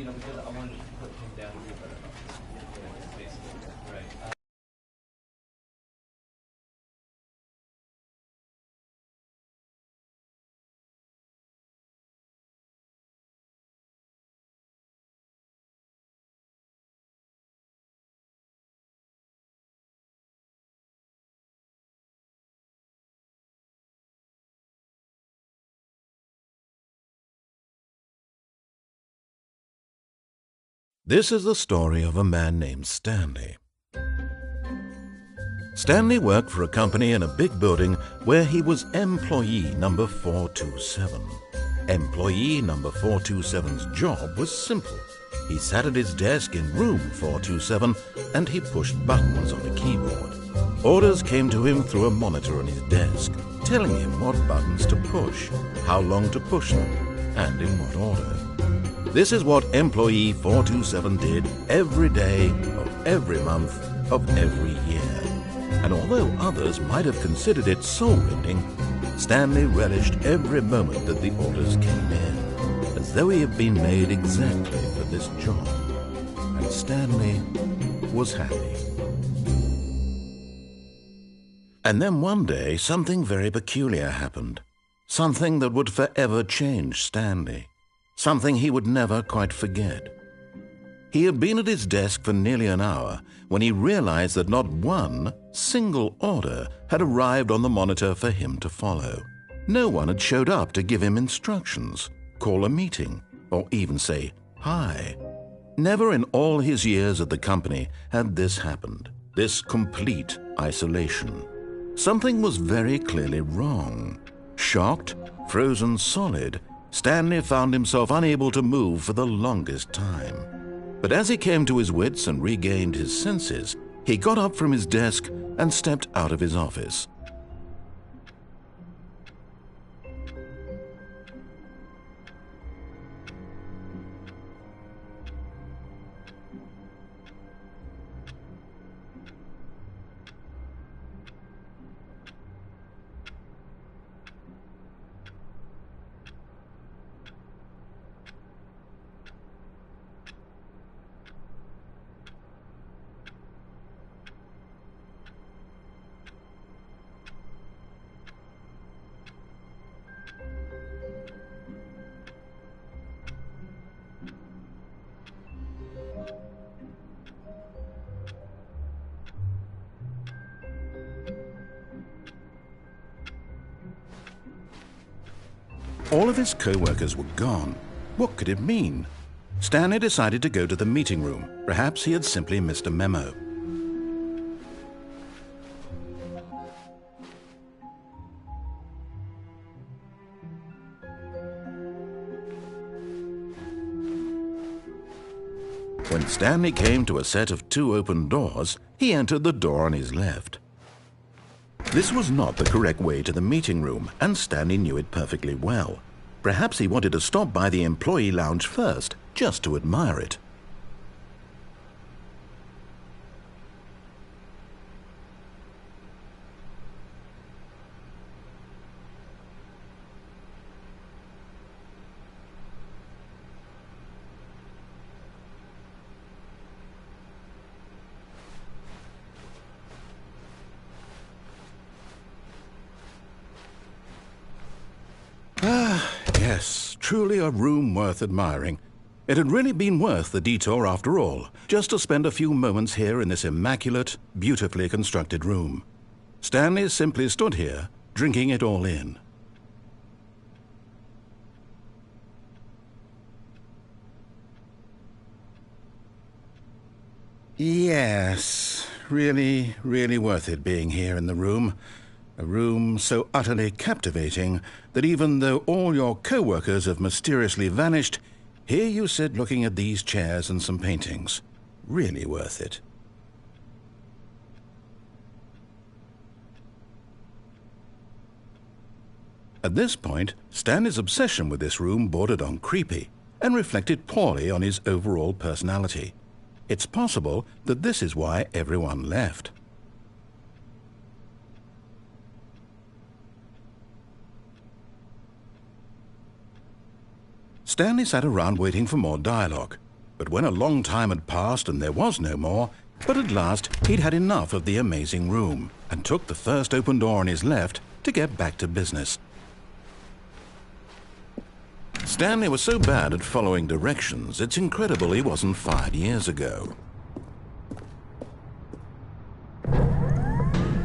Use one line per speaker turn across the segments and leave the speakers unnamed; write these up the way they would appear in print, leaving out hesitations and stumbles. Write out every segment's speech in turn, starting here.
because I wanted to put him down a little better. Yeah, basically. Right.
This is the story of a man named Stanley. Stanley worked for a company in a big building where he was employee number 427. Employee number 427's job was simple. He sat at his desk in room 427 and he pushed buttons on a keyboard. Orders came to him through a monitor on his desk, telling him what buttons to push, how long to push them, and in what order. This is what employee 427 did every day of every month of every year. And although others might have considered it soul-rending, Stanley relished every moment that the orders came in, as though he had been made exactly for this job. And Stanley was happy. And then one day, something very peculiar happened. Something that would forever change Stanley. Something he would never quite forget. He had been at his desk for nearly an hour when he realized that not one single order had arrived on the monitor for him to follow. No one had showed up to give him instructions, call a meeting, or even say hi. Never in all his years at the company had this happened, this complete isolation. Something was very clearly wrong. Shocked, frozen solid, Stanley found himself unable to move for the longest time. But as he came to his wits and regained his senses, he got up from his desk and stepped out of his office. All of his co-workers were gone. What could it mean? Stanley decided to go to the meeting room. Perhaps he had simply missed a memo. When Stanley came to a set of 2 open doors, he entered the door on his left. This was not the correct way to the meeting room, and Stanley knew it perfectly well. Perhaps he wanted to stop by the employee lounge first, just to admire it. Yes, truly a room worth admiring. It had really been worth the detour after all, just to spend a few moments here in this immaculate, beautifully constructed room. Stanley simply stood here, drinking it all in. Yes, really, really worth it being here in the room. A room so utterly captivating that even though all your co-workers have mysteriously vanished, here you sit looking at these chairs and some paintings. Really worth it. At this point, Stanley's obsession with this room bordered on creepy and reflected poorly on his overall personality. It's possible that this is why everyone left. Stanley sat around waiting for more dialogue. But when a long time had passed and there was no more, but at last he'd had enough of the amazing room and took the first open door on his left to get back to business. Stanley was so bad at following directions, it's incredible he wasn't fired years ago.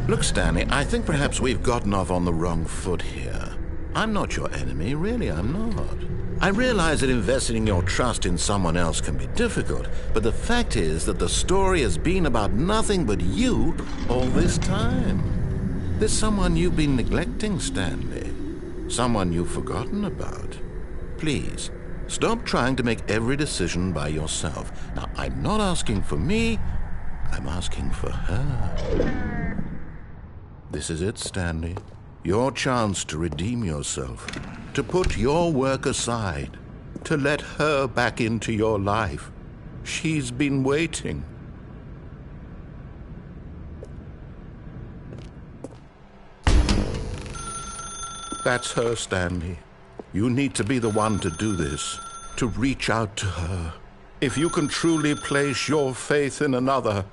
Look, Stanley, I think perhaps we've gotten off on the wrong foot here. I'm not your enemy, really, I'm not. I realize that investing your trust in someone else can be difficult, but the fact is that the story has been about nothing but you all this time. There's someone you've been neglecting, Stanley. Someone you've forgotten about. Please, stop trying to make every decision by yourself. Now, I'm not asking for me, I'm asking for her. This is it, Stanley. Your chance to redeem yourself, to put your work aside, to let her back into your life. She's been waiting. That's her, Stanley. You need to be the one to do this, to reach out to her. If you can truly place your faith in another,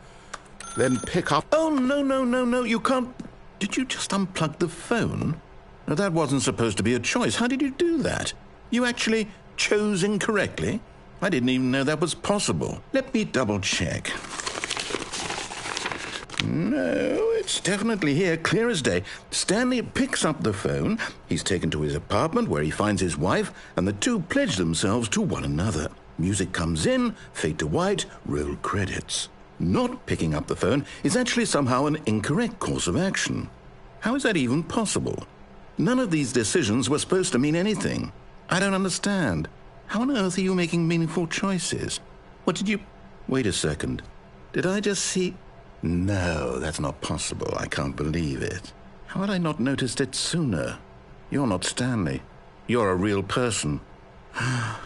then pick up... Oh, no, you can't... Did you just unplug the phone? Now, that wasn't supposed to be a choice. How did you do that? You actually chose incorrectly? I didn't even know that was possible. Let me double-check. No, it's definitely here, clear as day. Stanley picks up the phone. He's taken to his apartment where he finds his wife, and the two pledge themselves to one another. Music comes in, fade to white, roll credits. Not picking up the phone is actually somehow an incorrect course of action. How is that even possible? None of these decisions were supposed to mean anything. I don't understand. How on earth are you making meaningful choices? What did you... Wait a second. Did I just see... No, that's not possible. I can't believe it. How had I not noticed it sooner? You're not Stanley. You're a real person. I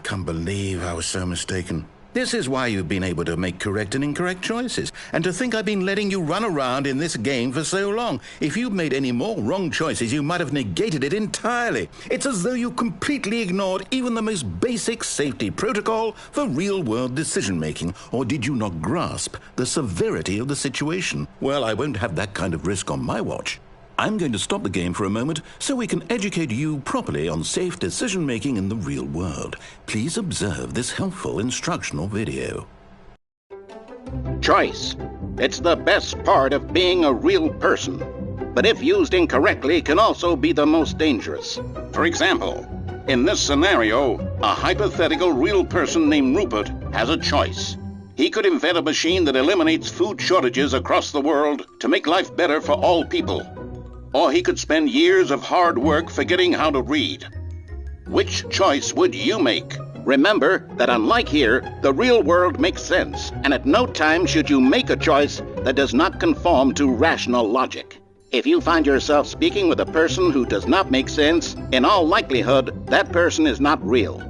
can't believe I was so mistaken. This is why you've been able to make correct and incorrect choices. And to think I've been letting you run around in this game for so long. If you'd made any more wrong choices, you might have negated it entirely. It's as though you completely ignored even the most basic safety protocol for real-world decision-making. Or did you not grasp the severity of the situation? Well, I won't have that kind of risk on my watch. I'm going to stop the game for a moment so we can educate you properly on safe decision-making in the real world. Please observe this helpful instructional video.
Choice. It's the best part of being a real person, but if used incorrectly can also be the most dangerous. For example, in this scenario, a hypothetical real person named Rupert has a choice. He could invent a machine that eliminates food shortages across the world to make life better for all people. Or he could spend years of hard work forgetting how to read. Which choice would you make? Remember that unlike here, the real world makes sense, and at no time should you make a choice that does not conform to rational logic. If you find yourself speaking with a person who does not make sense, in all likelihood, that person is not real.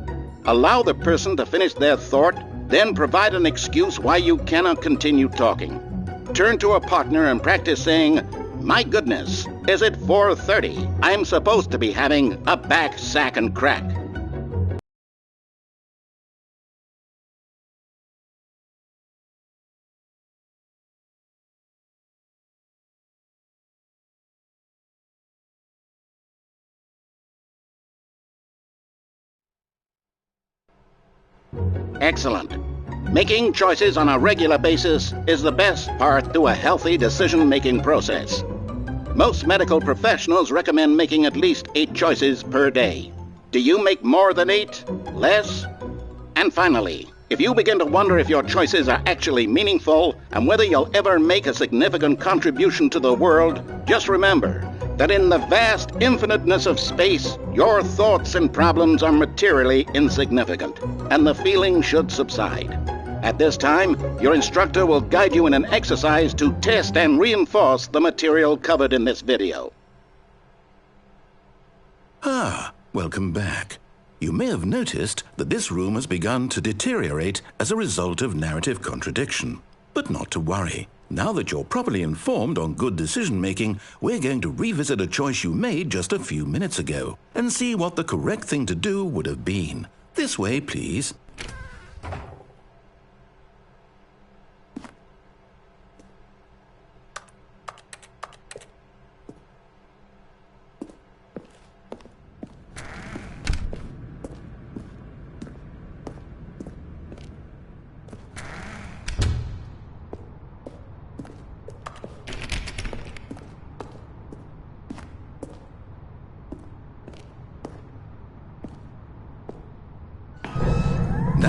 Allow the person to finish their thought, then provide an excuse why you cannot continue talking. Turn to a partner and practice saying, "My goodness, is it 4:30? I'm supposed to be having a back, sack, and crack." Excellent. Making choices on a regular basis is the best part to a healthy decision-making process. Most medical professionals recommend making at least 8 choices per day. Do you make more than 8? Less? And finally, if you begin to wonder if your choices are actually meaningful and whether you'll ever make a significant contribution to the world, just remember that in the vast infiniteness of space, your thoughts and problems are materially insignificant, and the feeling should subside. At this time, your instructor will guide you in an exercise to test and reinforce the material covered in this video.
Welcome back. You may have noticed that this room has begun to deteriorate as a result of narrative contradiction. But not to worry. Now that you're properly informed on good decision-making, we're going to revisit a choice you made just a few minutes ago and see what the correct thing to do would have been. This way, please.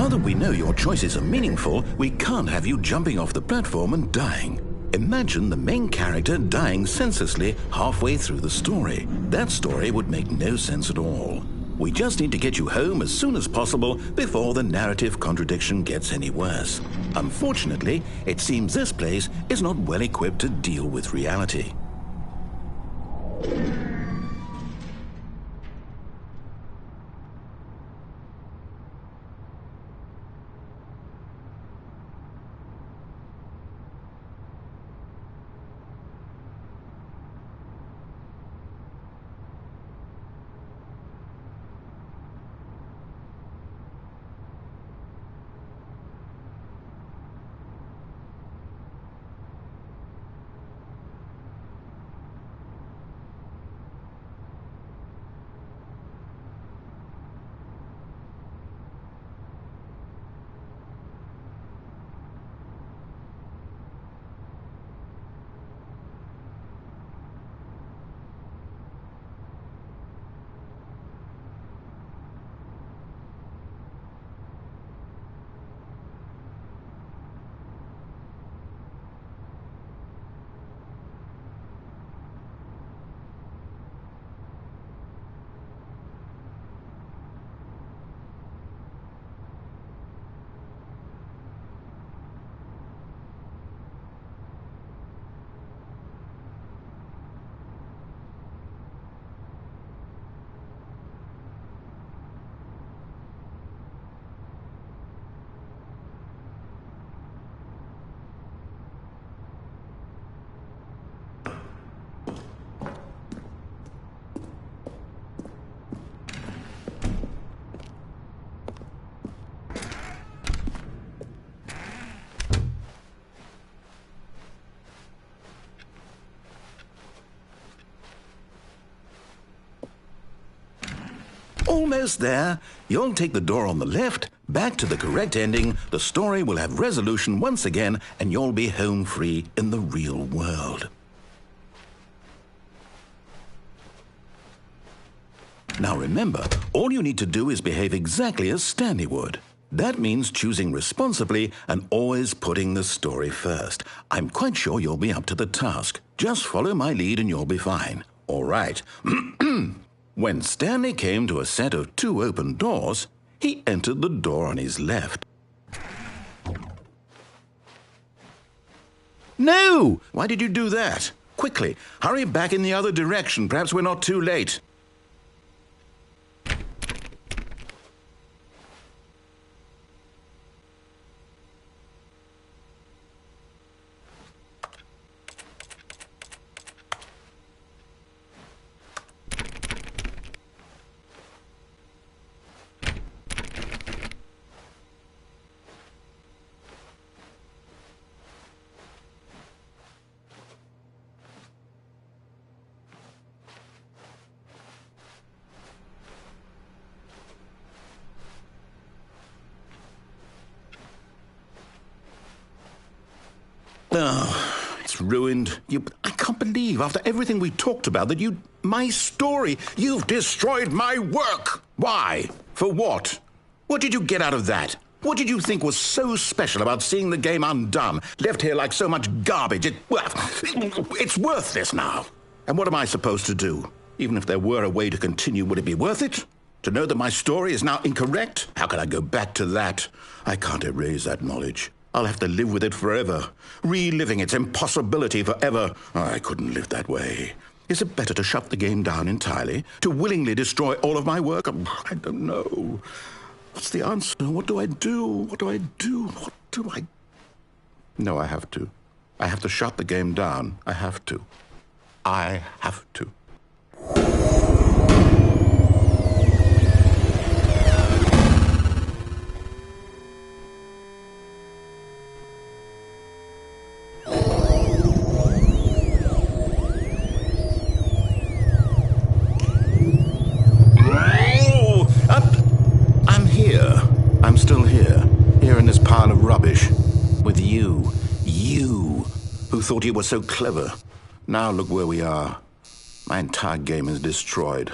Now that we know your choices are meaningful, we can't have you jumping off the platform and dying. Imagine the main character dying senselessly halfway through the story. That story would make no sense at all. We just need to get you home as soon as possible before the narrative contradiction gets any worse. Unfortunately, it seems this place is not well equipped to deal with reality. Almost there. You'll take the door on the left, back to the correct ending, the story will have resolution once again, and you'll be home free in the real world. Now remember, all you need to do is behave exactly as Stanley would. That means choosing responsibly and always putting the story first. I'm quite sure you'll be up to the task. Just follow my lead and you'll be fine. All right. When Stanley came to a set of 2 open doors, he entered the door on his left. No! Why did you do that? Quickly, hurry back in the other direction. Perhaps we're not too late. Oh, it's ruined. I can't believe, after everything we talked about, that my story, you've destroyed my work. Why? For what? What did you get out of that? What did you think was so special about seeing the game undone, left here like so much garbage? It's worthless now. And what am I supposed to do? Even if there were a way to continue, would it be worth it? To know that my story is now incorrect? How can I go back to that? I can't erase that knowledge. I'll have to live with it forever, reliving its impossibility forever. I couldn't live that way. Is it better to shut the game down entirely? To willingly destroy all of my work? I don't know. What's the answer? What do I do? What do I do? What do I... No, I have to. I have to shut the game down. I have to. I have to. I'm still here in this pile of rubbish, with you, who thought you were so clever. Now look where we are. My entire game is destroyed.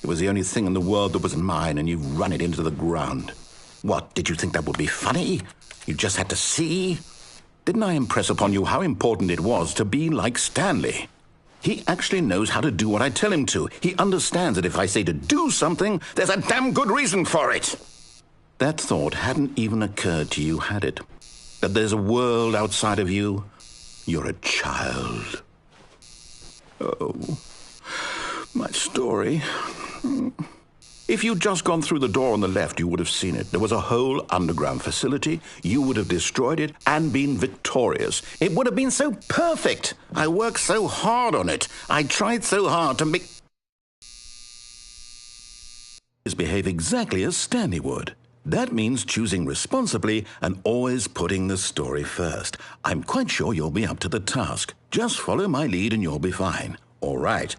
It was the only thing in the world that was mine, and you've run it into the ground. What, did you think that would be funny? You just had to see? Didn't I impress upon you how important it was to be like Stanley? He actually knows how to do what I tell him to. He understands that if I say to do something, there's a damn good reason for it. That thought hadn't even occurred to you, had it? That there's a world outside of you? You're a child. Oh, my story. If you'd just gone through the door on the left, you would have seen it. There was a whole underground facility. You would have destroyed it and been victorious. It would have been so perfect. I worked so hard on it. I tried so hard to make... behave exactly as Stanley would. That means choosing responsibly and always putting the story first. I'm quite sure you'll be up to the task. Just follow my lead and you'll be fine. All right.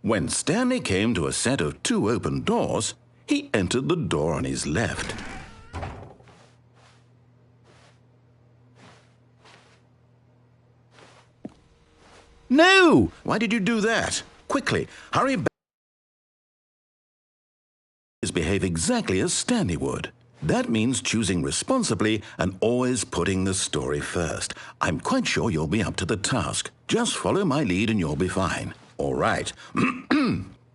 When Stanley came to a set of 2 open doors, he entered the door on his left. No! Why did you do that? Quickly, hurry back. Behave exactly as Stanley would. That means choosing responsibly and always putting the story first. I'm quite sure you'll be up to the task. Just follow my lead and you'll be fine. All right.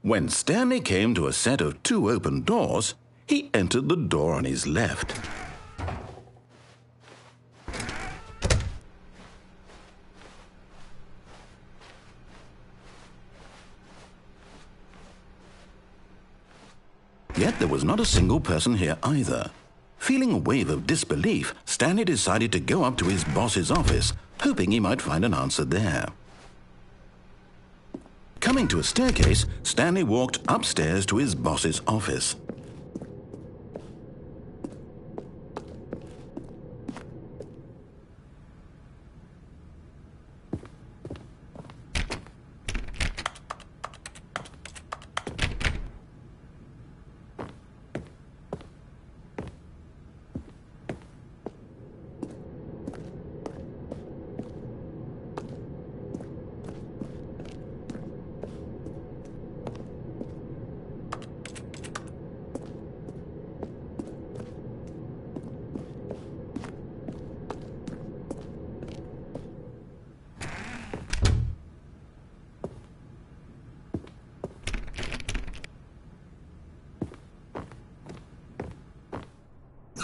When Stanley came to a set of 2 open doors, he entered the door on his left. Yet there was not a single person here either. Feeling a wave of disbelief, Stanley decided to go up to his boss's office, hoping he might find an answer there. Coming to a staircase, Stanley walked upstairs to his boss's office.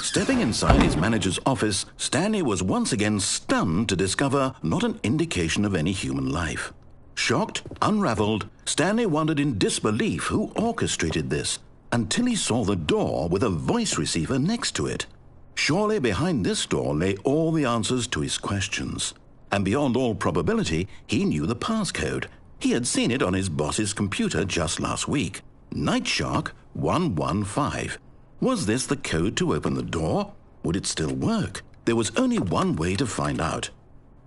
Stepping inside his manager's office, Stanley was once again stunned to discover not an indication of any human life. Shocked, unraveled, Stanley wondered in disbelief who orchestrated this, until he saw the door with a voice receiver next to it. Surely behind this door lay all the answers to his questions. And beyond all probability, he knew the passcode. He had seen it on his boss's computer just last week. Nightshark 115. Was this the code to open the door? Would it still work? There was only one way to find out.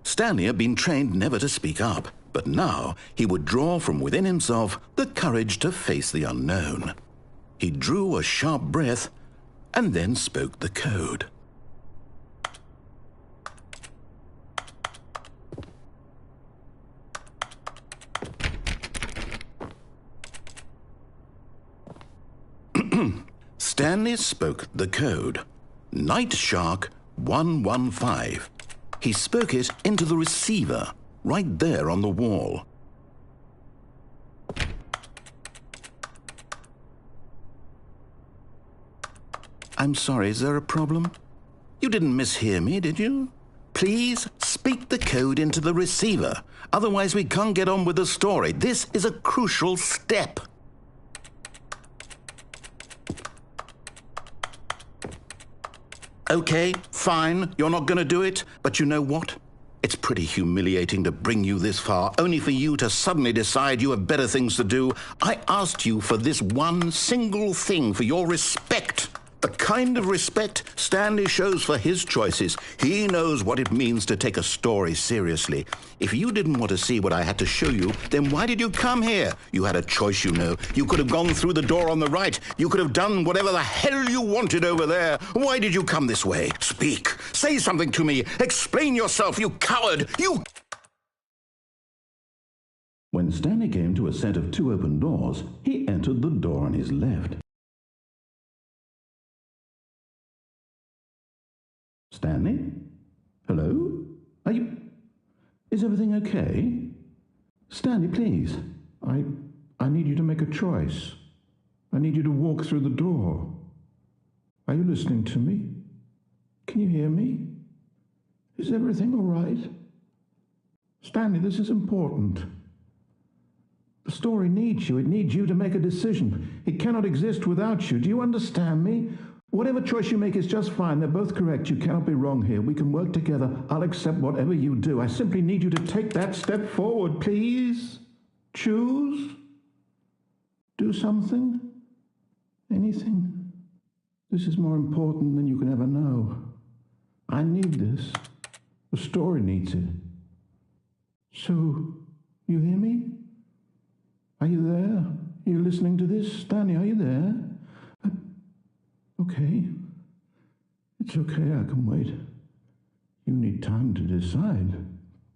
Stanley had been trained never to speak up, but now he would draw from within himself the courage to face the unknown. He drew a sharp breath and then spoke the code. Stanley spoke the code. Nightshark 115. He spoke it into the receiver, right there on the wall. I'm sorry, is there a problem? You didn't mishear me, did you? Please speak the code into the receiver. Otherwise we can't get on with the story. This is a crucial step. Okay, fine, you're not going to do it, but you know what? It's pretty humiliating to bring you this far, only for you to suddenly decide you have better things to do. I asked you for this one single thing, for your respect. The kind of respect Stanley shows for his choices. He knows what it means to take a story seriously. If you didn't want to see what I had to show you, then why did you come here? You had a choice, you know. You could have gone through the door on the right. You could have done whatever the hell you wanted over there. Why did you come this way? Speak. Say something to me. Explain yourself, you coward. You... When Stanley came to a set of 2 open doors, he entered the door on his left.
Stanley? Hello? Are you... Is everything okay? Stanley, please. I need you to make a choice. I need you to walk through the door. Are you listening to me? Can you hear me? Is everything all right? Stanley, this is important. The story needs you. It needs you to make a decision. It cannot exist without you. Do you understand me? Whatever choice you make is just fine. They're both correct. You cannot be wrong here. We can work together. I'll accept whatever you do. I simply need you to take that step forward, please. Choose. Do something. Anything. This is more important than you can ever know. I need this. The story needs it. So, you hear me? Are you there? Are you listening to this? Stanley, are you there? Okay. It's okay, I can wait. You need time to decide.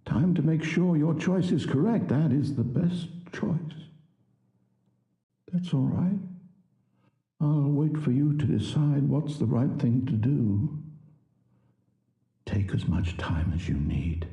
Time to make sure your choice is correct. That is the best choice. That's all right. I'll wait for you to decide what's the right thing to do. Take as much time as you need.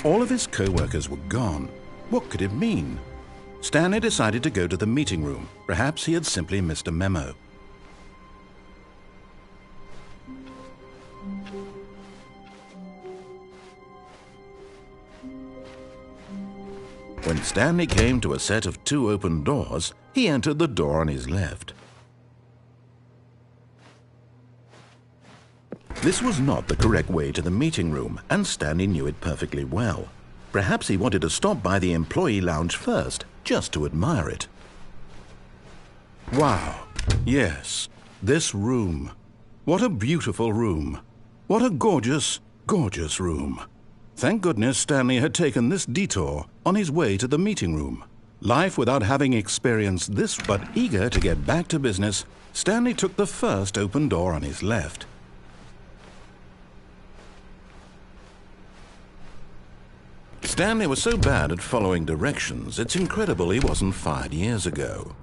All of his co-workers were gone. What could it mean? Stanley decided to go to the meeting room. Perhaps he had simply missed a memo. When Stanley came to a set of 2 open doors, he entered the door on his left. This was not the correct way to the meeting room, and Stanley knew it perfectly well. Perhaps he wanted to stop by the employee lounge first, just to admire it. Wow, yes, this room. What a beautiful room. What a gorgeous, gorgeous room. Thank goodness Stanley had taken this detour on his way to the meeting room. Life without having experienced this, but eager to get back to business, Stanley took the first open door on his left. Stanley was so bad at following directions, it's incredible he wasn't fired years ago.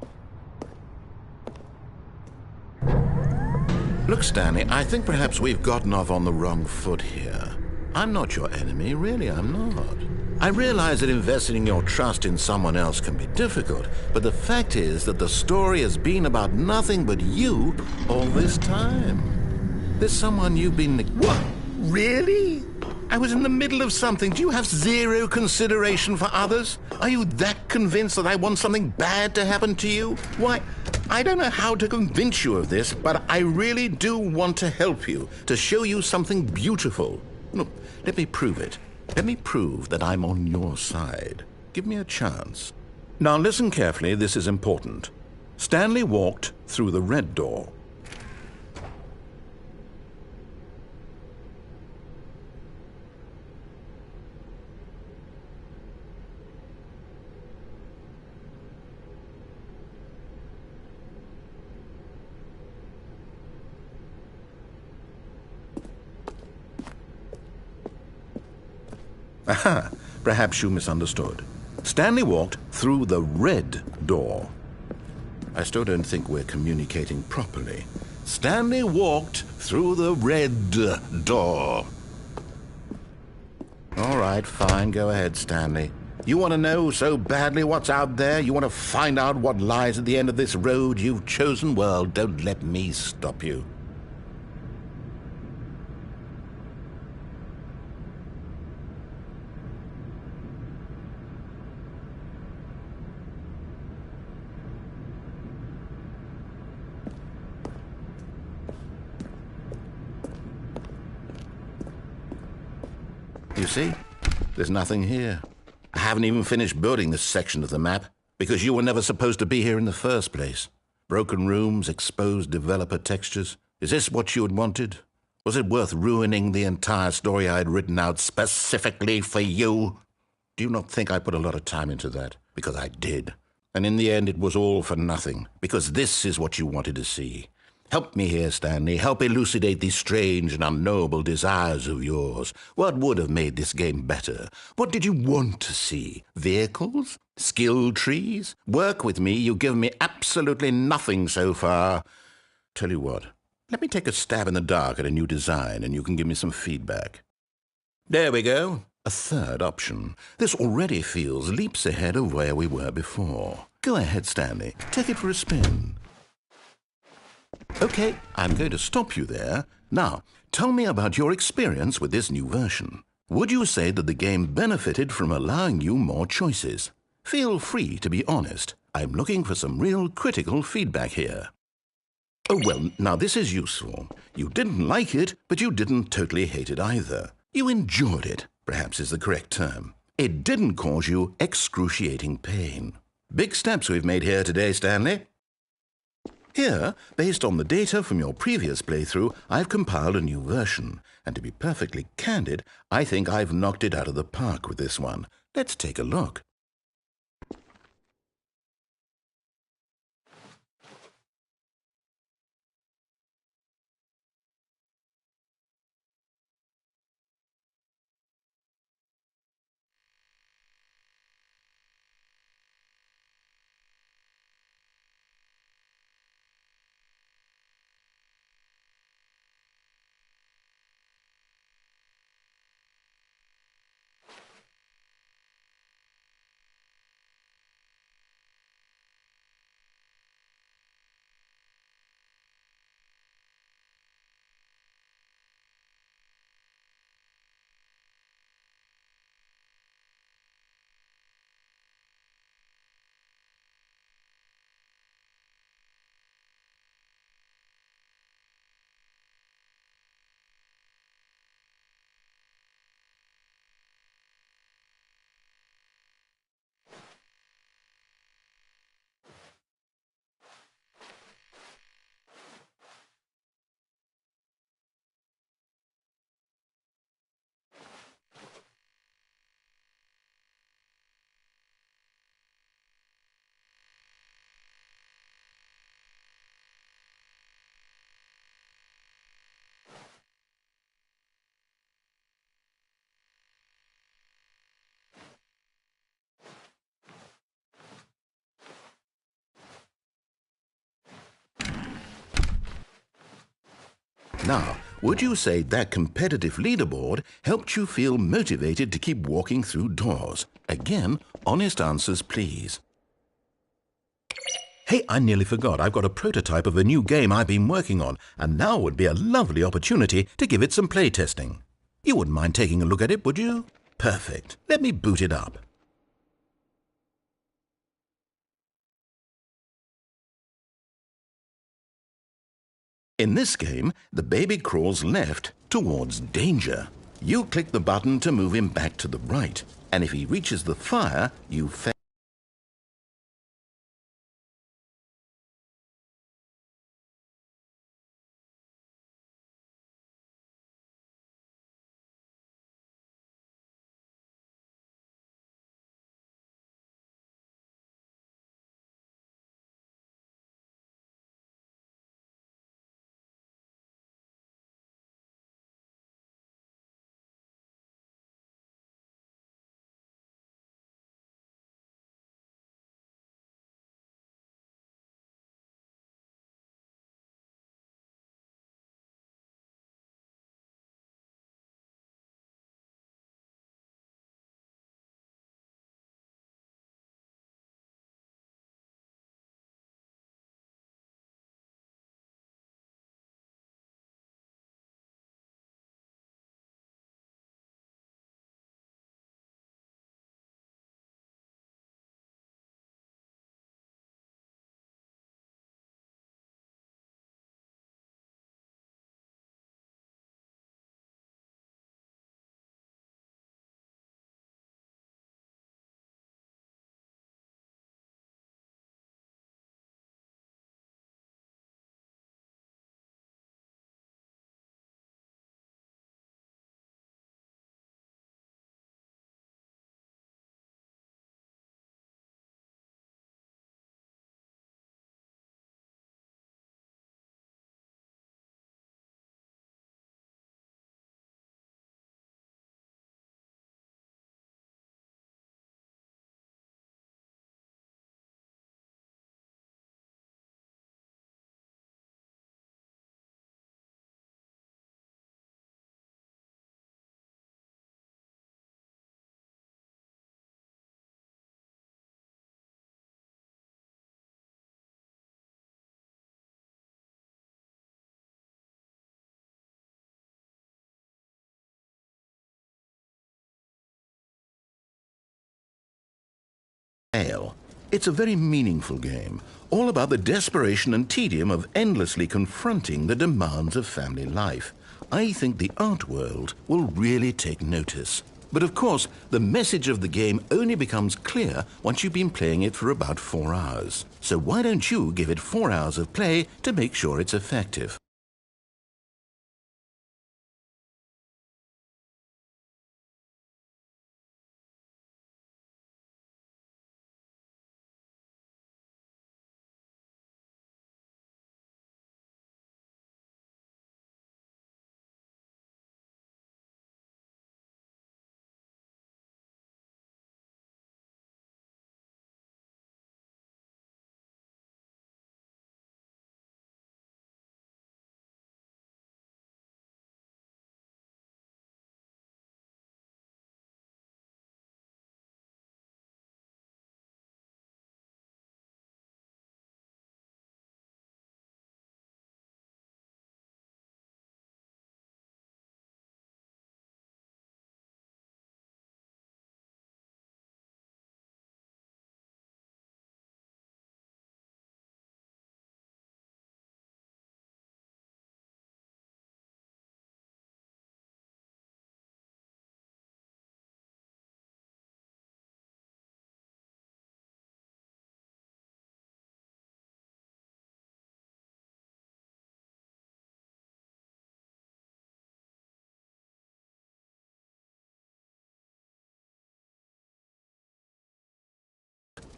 Look, Stanley, I think perhaps we've gotten off on the wrong foot here. I'm not your enemy, really, I'm not. I realize that investing your trust in someone else can be difficult, but the fact is that the story has been about nothing but you all this time. There's someone you've been... What? Really? I was in the middle of something. Do you have zero consideration for others? Are you that convinced that I want something bad to happen to you? Why, I don't know how to convince you of this, but I really do want to help you, to show you something beautiful. Look, let me prove it. Let me prove that I'm on your side. Give me a chance. Now listen carefully, this is important. Stanley walked through the red door. Aha, perhaps you misunderstood. Stanley walked through the red door. I still don't think we're communicating properly. Stanley walked through the red door. All right, fine, go ahead, Stanley. You want to know so badly what's out there? You want to find out what lies at the end of this road you've chosen? Well, don't let me stop you. You see? There's nothing here. I haven't even finished building this section of the map because you were never supposed to be here in the first place. Broken rooms, exposed developer textures. Is this what you had wanted? Was it worth ruining the entire story I had written out specifically for you? Do you not think I put a lot of time into that? Because I did. And in the end, it was all for nothing, because this is what you wanted to see. Help me here, Stanley. Help elucidate these strange and unknowable desires of yours. What would have made this game better? What did you want to see? Vehicles? Skill trees? Work with me. You've given me absolutely nothing so far. Tell you what, let me take a stab in the dark at a new design, and you can give me some feedback. There we go. A third option. This already feels leaps ahead of where we were before. Go ahead, Stanley. Take it for a spin. Okay, I'm going to stop you there. Now, tell me about your experience with this new version. Would you say that the game benefited from allowing you more choices? Feel free to be honest. I'm looking for some real critical feedback here. Oh, well, now this is useful. You didn't like it, but you didn't totally hate it either. You enjoyed it, perhaps is the correct term. It didn't cause you excruciating pain. Big steps we've made here today, Stanley. Here, based on the data from your previous playthrough, I've compiled a new version. And to be perfectly candid, I think I've knocked it out of the park with this one. Let's take a look. Now, would you say that competitive leaderboard helped you feel motivated to keep walking through doors? Again, honest answers, please. Hey, I nearly forgot. I've got a prototype of a new game I've been working on, and now would be a lovely opportunity to give it some playtesting. You wouldn't mind taking a look at it, would you? Perfect. Let me boot it up. In this game, the baby crawls left towards danger. You click the button to move him back to the right, and if he reaches the fire, you fail. Ale. It's a very meaningful game, all about the desperation and tedium of endlessly confronting the demands of family life. I think the art world will really take notice. But of course, the message of the game only becomes clear once you've been playing it for about 4 hours. So why don't you give it 4 hours of play to make sure it's effective?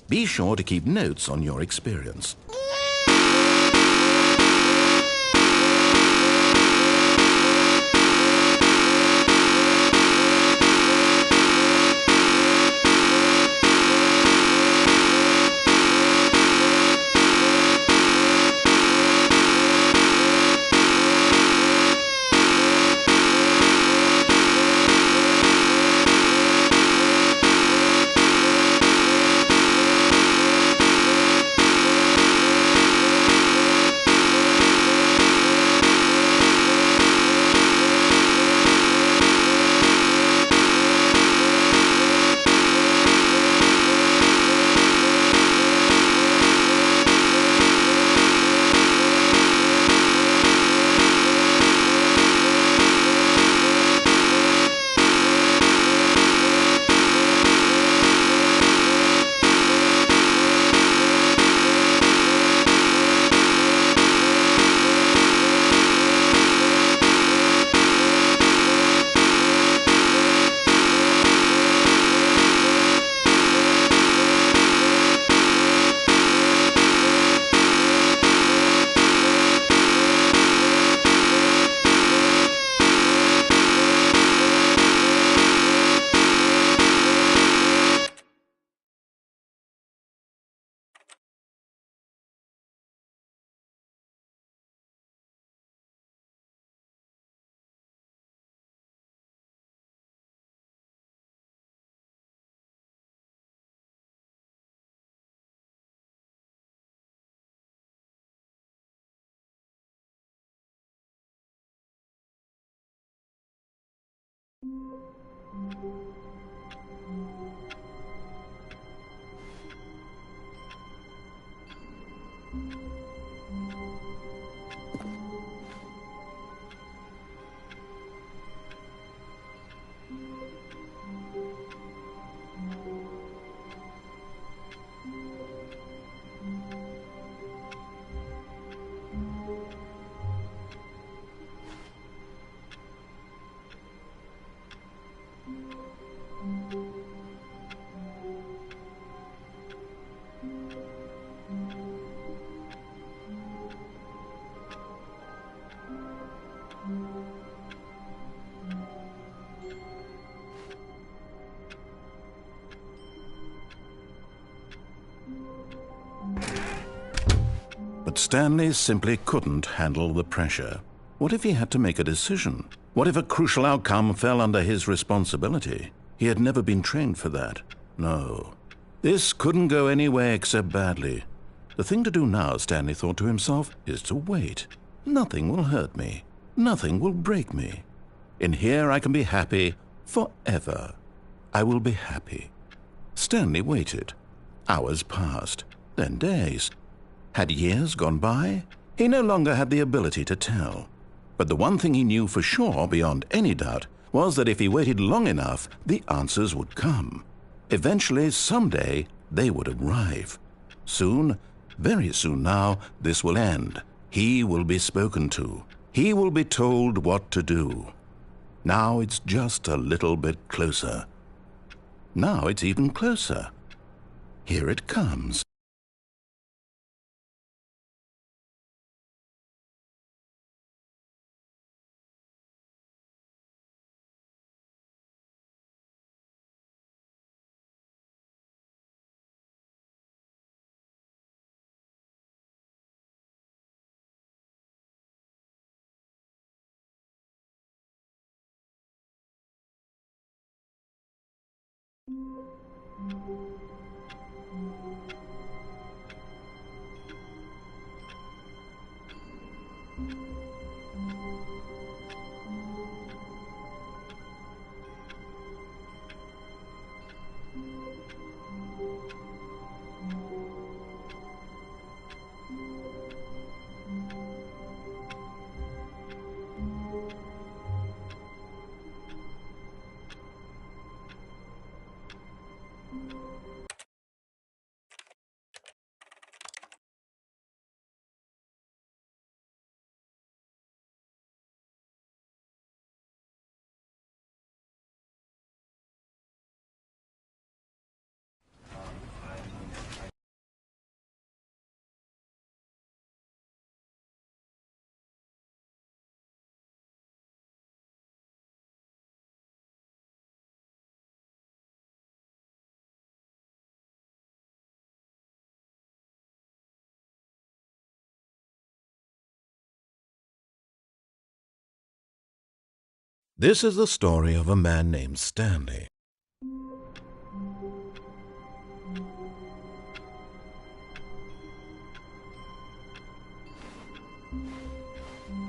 Be sure to keep notes on your experience. But Stanley simply couldn't handle the pressure. What if he had to make a decision? What if a crucial outcome fell under his responsibility? He had never been trained for that. No. This couldn't go any way except badly. The thing to do now, Stanley thought to himself, is to wait. Nothing will hurt me. Nothing will break me. In here I can be happy forever. I will be happy. Stanley waited. Hours passed, then days. Had years gone by? He no longer had the ability to tell. But the one thing he knew for sure, beyond any doubt, was that if he waited long enough, the answers would come. Eventually, someday, they would arrive. Soon, very soon now, this will end. He will be spoken to. He will be told what to do. Now it's just a little bit closer. Now it's even closer. Here it comes. This is the story of a man named Stanley.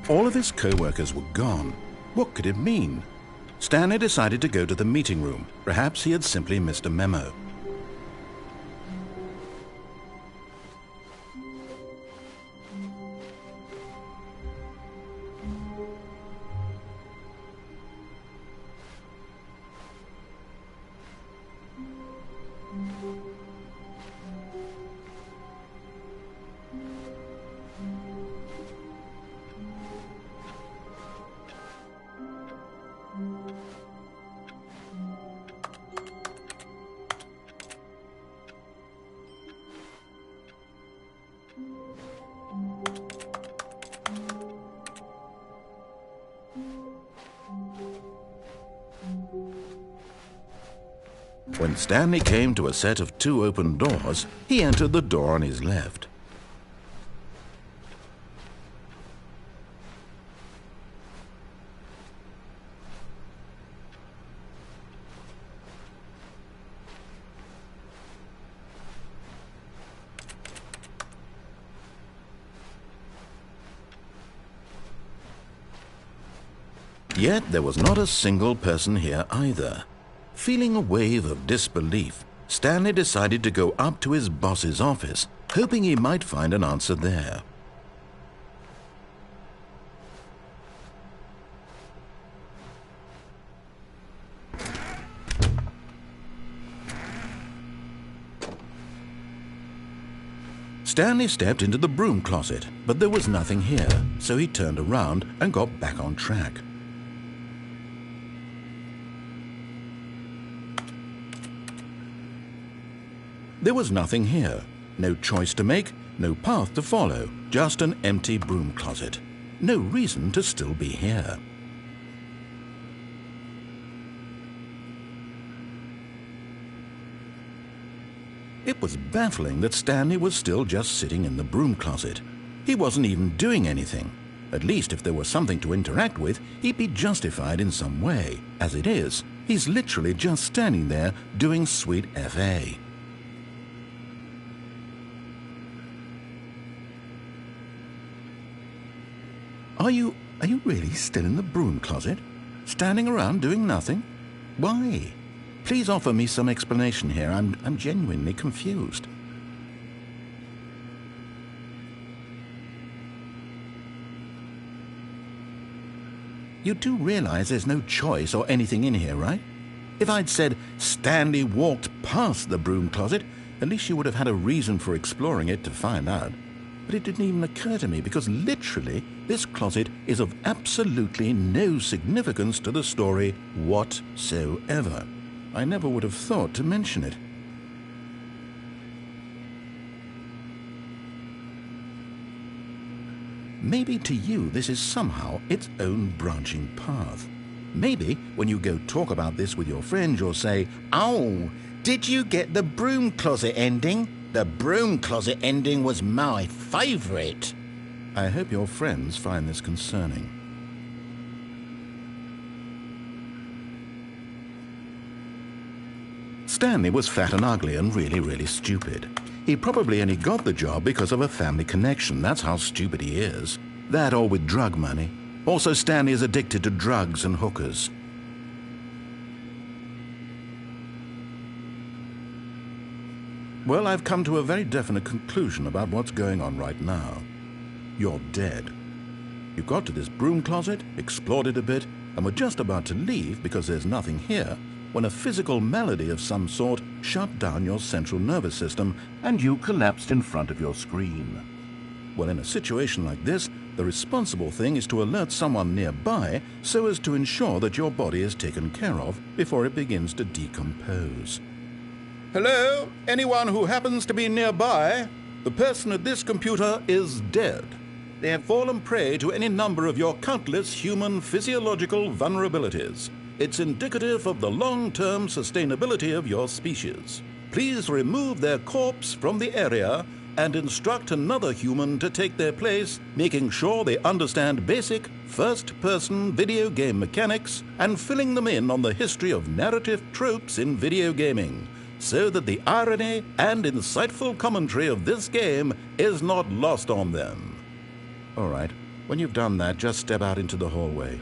All of his co-workers were gone. What could it mean? Stanley decided to go to the meeting room. Perhaps he had simply missed a memo. When Stanley came to a set of 2 open doors, he entered the door on his left. Yet there was not a single person here either. Feeling a wave of disbelief, Stanley decided to go up to his boss's office, hoping he might find an answer there. Stanley stepped into the broom closet, but there was nothing here, so he turned around and got back on track. There was nothing here. No choice to make, no path to follow, just an empty broom closet. No reason to still be here. It was baffling that Stanley was still just sitting in the broom closet. He wasn't even doing anything. At least if there was something to interact with, he'd be justified in some way. As it is, he's literally just standing there doing sweet FA. Are you really still in the broom closet? Standing around doing nothing? Why? Please offer me some explanation here. I'm genuinely confused. You do realize there's no choice or anything in here, right? If I'd said Stanley walked past the broom closet, at least you would have had a reason for exploring it to find out. But it didn't even occur to me because literally this closet is of absolutely no significance to the story whatsoever. I never would have thought to mention it. Maybe to you this is somehow its own branching path. Maybe when you go talk about this with your friends you'll say, "Oh, did you get the broom closet ending? The broom closet ending was my favourite." I hope your friends find this concerning. Stanley was fat and ugly and really stupid. He probably only got the job because of a family connection. That's how stupid he is. That or with drug money. Also, Stanley is addicted to drugs and hookers. Well, I've come to a very definite conclusion about what's going on right now. You're dead. You got to this broom closet, explored it a bit, and were just about to leave because there's nothing here, when a physical malady of some sort shut down your central nervous system and you collapsed in front of your screen. Well, in a situation like this, the responsible thing is to alert someone nearby so as to ensure that your body is taken care of before it begins to decompose. Hello? Anyone who happens to be nearby? The person at this computer is dead. They have fallen prey to any number of your countless human physiological vulnerabilities. It's indicative of the long-term sustainability of your species. Please remove their corpse from the area and instruct another human to take their place, making sure they understand basic first-person video game mechanics and filling them in on the history of narrative tropes in video gaming, so that the irony and insightful commentary of this game is not lost on them. All right, when you've done that, just step out into the hallway.